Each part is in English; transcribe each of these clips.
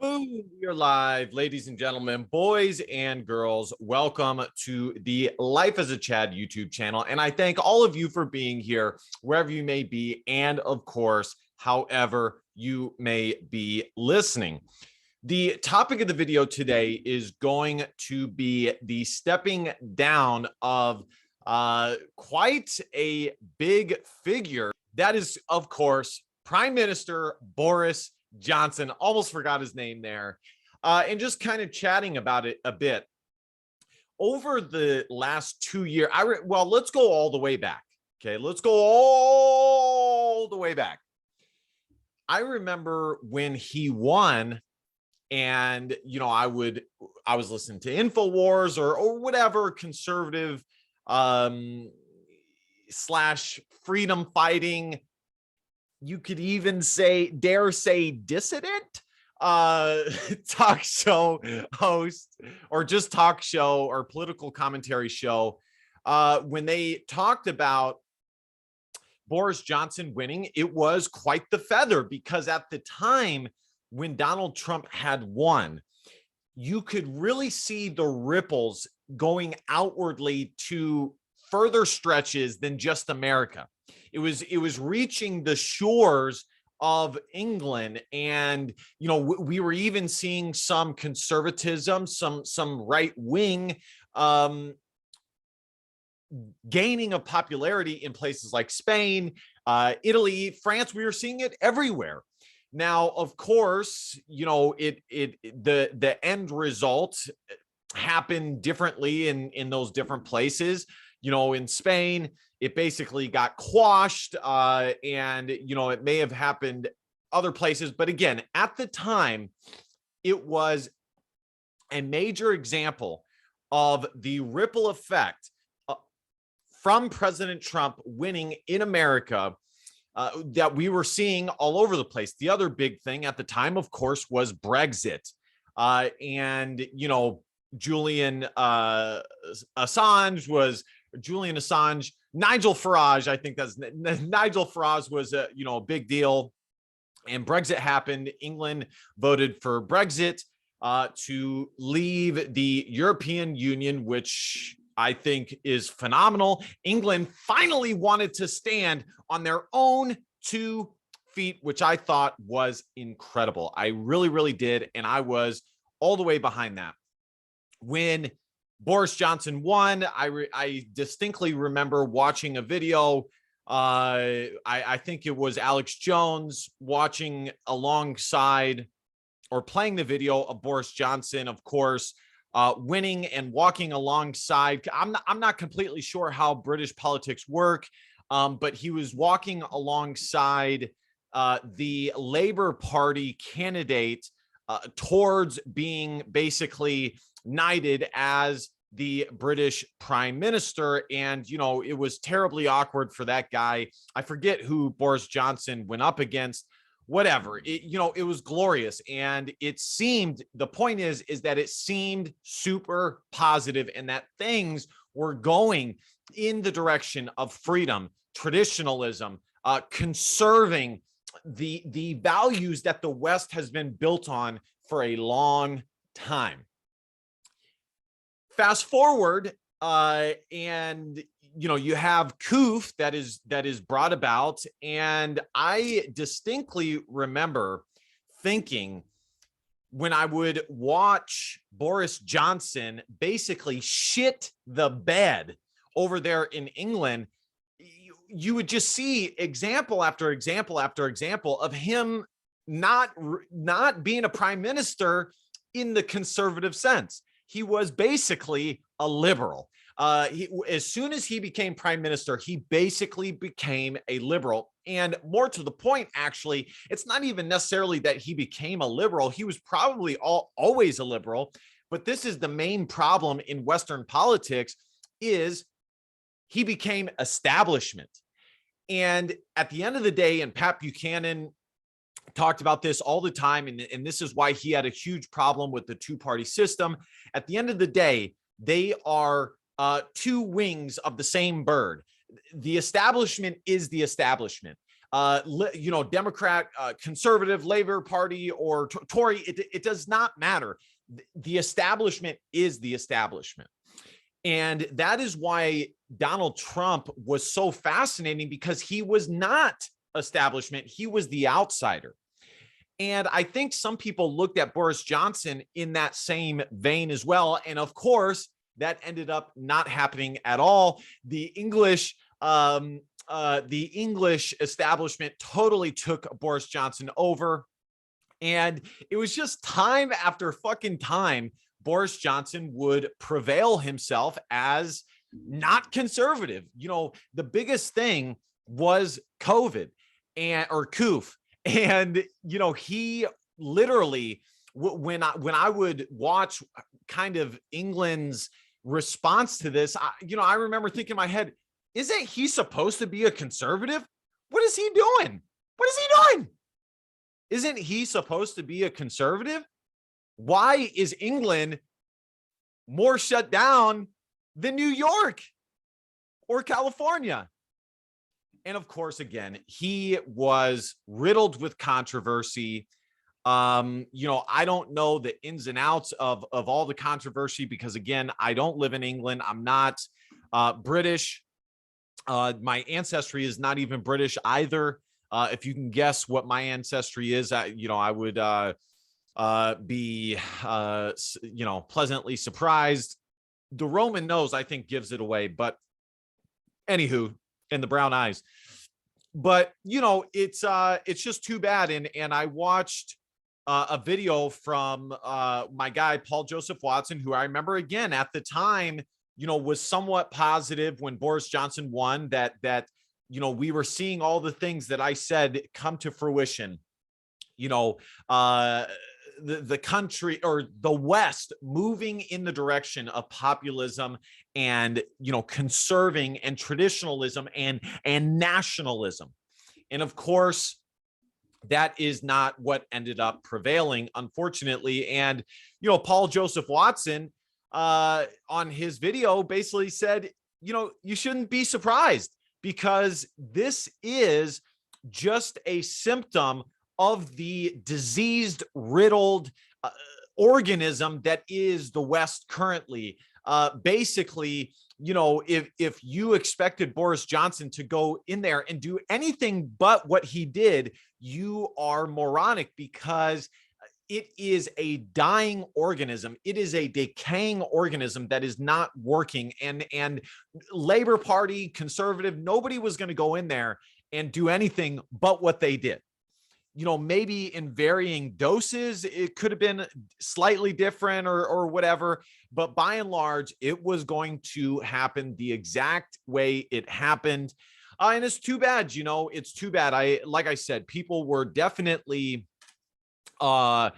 Boom, we are live, ladies and gentlemen, boys and girls. Welcome to the Life as a Chad YouTube channel. And I thank all of you for being here, wherever you may be, and of course, however you may be listening. The topic of the video today is going to be the stepping down of quite a big figure. That is, of course, Prime Minister Boris Johnson. Almost forgot his name there. And just kind of chatting about it a bit. Over the last 2 years, well, let's go all the way back. Okay, let's go all the way back. I remember when he won, and I was listening to InfoWars or whatever conservative slash freedom fighting, you could even dare say dissident talk show host, or just talk show or political commentary show, when they talked about Boris Johnson winning. It was quite the feather, because at the time when Donald Trump had won, you could really see the ripples going outwardly to further stretches than just America. It was reaching the shores of England, and we were even seeing some conservatism, some right wing gaining of popularity in places like Spain, Italy, France. We were seeing it everywhere. Now, of course, the end result happened differently in those different places. In Spain, it basically got quashed, and it may have happened other places. But again, at the time, it was a major example of the ripple effect from President Trump winning in America that we were seeing all over the place. The other big thing at the time, of course, was Brexit. And Nigel Farage, I think that's Nigel Farage was a big deal. And Brexit happened. England voted for Brexit to leave the European Union, which I think is phenomenal. England finally wanted to stand on their own 2 feet, which I thought was incredible. I really, really did. And I was all the way behind that. When Boris Johnson won, I distinctly remember watching a video. I think it was Alex Jones watching alongside or playing the video of Boris Johnson, of course, winning and walking alongside. I'm not completely sure how British politics work, but he was walking alongside the Labour Party candidate towards being basically knighted as the British Prime Minister. And, it was terribly awkward for that guy. I forget who Boris Johnson went up against, whatever. It was glorious. And it seemed, the point is that it seemed super positive, and that things were going in the direction of freedom, traditionalism, conserving the values that the West has been built on for a long time. Fast forward, and you have coup that is brought about, and I distinctly remember thinking, when I would watch Boris Johnson basically shit the bed over there in England, you would just see example after example after example of him not being a prime minister in the conservative sense. He was basically a liberal. As soon as he became prime minister, he basically became a liberal. And more to the point, actually, it's not even necessarily that he became a liberal. He was probably always a liberal. But this is the main problem in Western politics, is he became establishment. And at the end of the day, and Pat Buchanan talked about this all the time, and this is why he had a huge problem with the 2-party system. At the end of the day, they are 2 wings of the same bird. The establishment is the establishment. Democrat, conservative, Labor Party, or Tory. It does not matter. The establishment is the establishment. And that is why Donald Trump was so fascinating, because he was not establishment. He was the outsider. And I think some people looked at Boris Johnson in that same vein as well. And of course, that ended up not happening at all. The English establishment totally took Boris Johnson over. And it was just time after fucking time, Boris Johnson would prevail himself as not conservative. The biggest thing was COVID or COOF. And, he literally, when I would watch kind of England's response to this, I remember thinking in my head, isn't he supposed to be a conservative? What is he doing? What is he doing? Isn't he supposed to be a conservative? Why is England more shut down than New York or California? And of course, again, he was riddled with controversy. I don't know the ins and outs of all the controversy because, again, I don't live in England. I'm not British. My ancestry is not even British either. If you can guess what my ancestry is, I would be, pleasantly surprised. The Roman nose, I think, gives it away. But anywho, and the brown eyes. But, it's just too bad. And I watched a video from my guy, Paul Joseph Watson, who I remember, again, at the time, was somewhat positive when Boris Johnson won, that we were seeing all the things that I said come to fruition. The country, or the West, moving in the direction of populism and, conserving and traditionalism and nationalism. And of course, that is not what ended up prevailing, unfortunately. And, Paul Joseph Watson on his video basically said, you shouldn't be surprised, because this is just a symptom of the diseased, riddled organism that is the West currently. Basically, if you expected Boris Johnson to go in there and do anything but what he did, you are moronic, because it is a dying organism. It is a decaying organism that is not working. And Labor Party, conservative, nobody was going to go in there and do anything but what they did. Maybe in varying doses, it could have been slightly different or whatever, but by and large, it was going to happen the exact way it happened. And it's too bad, it's too bad. Like I said, people were definitely, I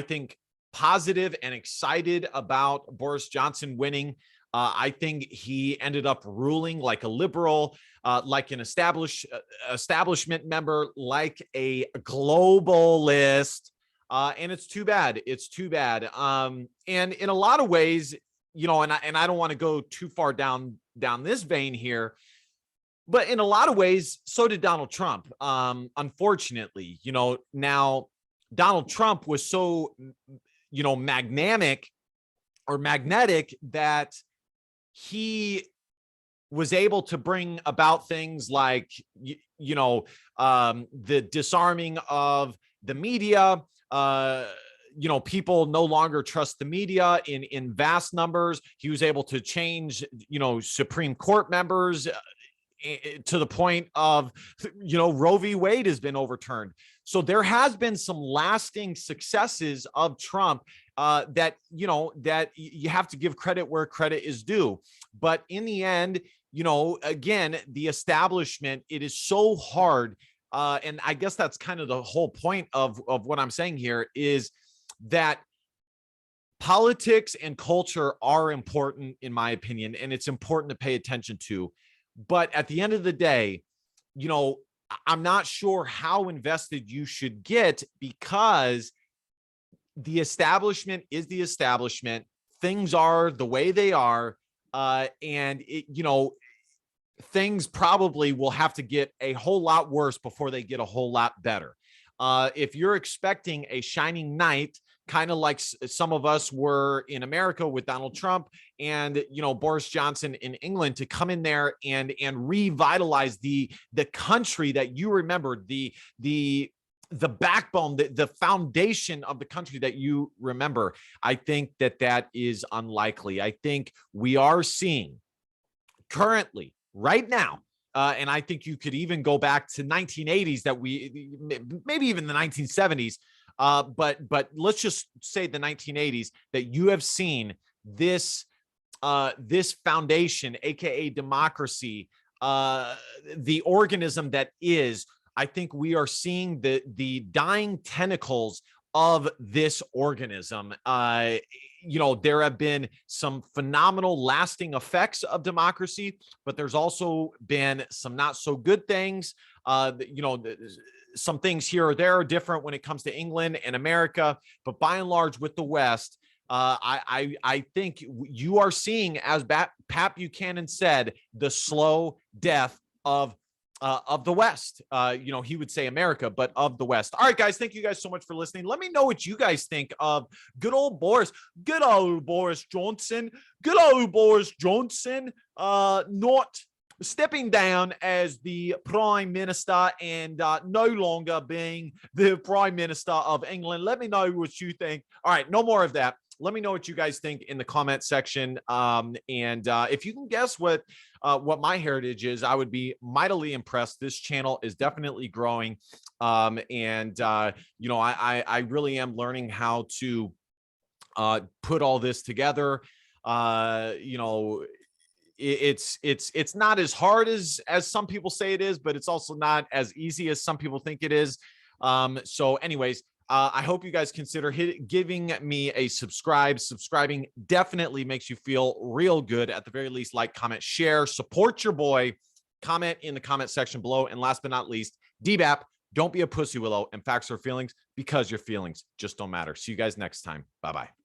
think, positive and excited about Boris Johnson winning. I think he ended up ruling like a liberal, like an establishment member, like a globalist. And it's too bad. It's too bad. And in a lot of ways, and I don't want to go too far down this vein here, but in a lot of ways, so did Donald Trump. Unfortunately, now Donald Trump was so, magnetic that he was able to bring about things like, the disarming of the media. People no longer trust the media in vast numbers. He was able to change, Supreme Court members to the point of, Roe v. Wade has been overturned. So there has been some lasting successes of Trump that you have to give credit where credit is due. But in the end, again, the establishment, it is so hard. And I guess that's kind of the whole point of what I'm saying here, is that politics and culture are important, in my opinion, and it's important to pay attention to. But at the end of the day, I'm not sure how invested you should get, because the establishment is the establishment. Things are the way they are. And things probably will have to get a whole lot worse before they get a whole lot better. If you're expecting a shining knight, kind of like some of us were in America with Donald Trump and, you know, Boris Johnson in England, to come in there and revitalize the country that you remembered, the backbone, the foundation of the country that you remember, I think that is unlikely. I think we are seeing currently right now, and I think you could even go back to 1980s, that we maybe even the 1970s, but let's just say the 1980s, that you have seen this this foundation, aka democracy, the organism that is. I think we are seeing the dying tentacles of this organism. You know, there have been some phenomenal lasting effects of democracy, but there's also been some not so good things. You know, some things here or there are different when it comes to England and America, but by and large, with the West, I think you are seeing, as Pat Buchanan said, the slow death of the West. You know, he would say America, but of the West. All right, guys, thank you guys so much for listening. Let me know what you guys think of good old Boris Johnson, not stepping down as the prime minister and no longer being the prime minister of England. Let me know what you think. All right, no more of that. Let me know what you guys think in the comment section. And if you can guess what my heritage is, I would be mightily impressed. This channel is definitely growing. You know, I really am learning how to put all this together. You know, it's not as hard as some people say it is, but it's also not as easy as some people think it is. So anyways, I hope you guys consider giving me a subscribe. Subscribing definitely makes you feel real good. At the very least, like, comment, share, support your boy. Comment in the comment section below. And last but not least, DBAP, don't be a pussy willow and facts or feelings, because your feelings just don't matter. See you guys next time. Bye-bye.